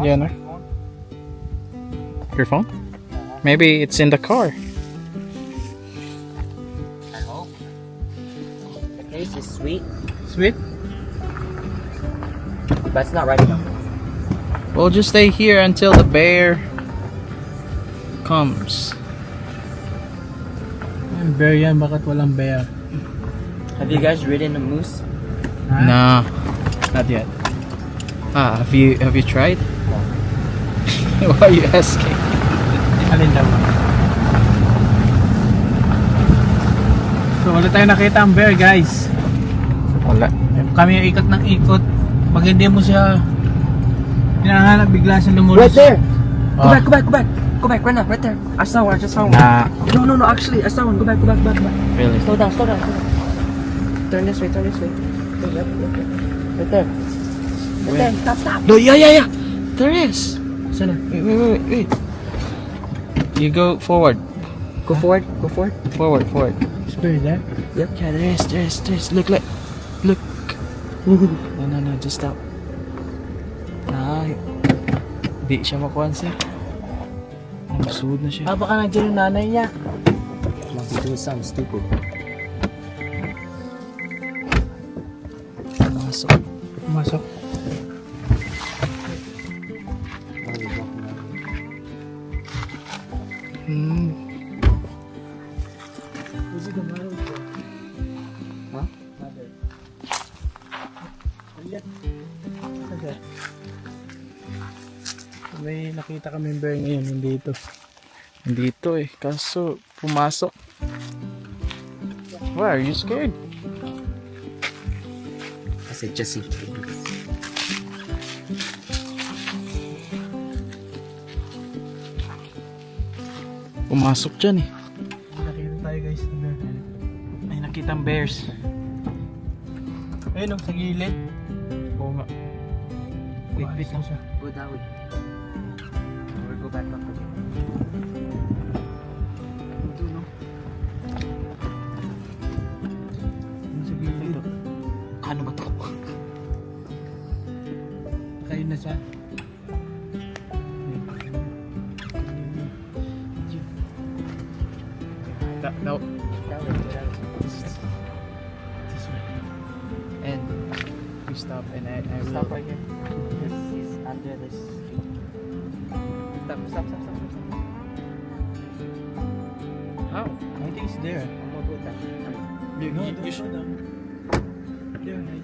Yeah, no? Your phone? Maybe it's in the car. I hope. The taste is sweet, Sweet? but it's not ripe enough. We'll just stay here until the bear comes. Yung bear yan, bakit walang bear? Have you guys ridden a moose? No, not yet. Have you tried? Why are you asking? Alin daw? So wala tayong nakita ang bear, guys. Wala. Kami yung ikot ng ikot. Pag hindi mo siya hinahanap, bigla siya lumulus. Right there! Oh. Go back! Go back right now, right there. I saw one, I just saw one. Nah, No, actually, I saw one. Go back. really. Slow down. Turn this way. Yep. Right there. Right there. Stop. No, yeah. There is. Sana. Wait. You go forward. Go forward. Forward. Is bear there? Yeah, there is. Look. No, just stop. Di siya makuha siya. Nagsuod na siya. Baka nandiyan yung nanay niya. Must be doing something stupid. Pumasok. Huh? May nakita kami bear ngayon, hindi ito. Dito kaso pumasok. Why are you scared? I said just see. Pumasok dyan Nakita tayo, guys. May nakitang bears. Ayun, sa gilid. Oo nga. Wait lang siya. Go that way. Or go back up again. Sa gilid. Ano ba to? Kayo na siya. No. That way. This way. And we stop and I will Stop right here. He's under this tree. Stop. How? I think it's there. I'm gonna go with that. You should. There.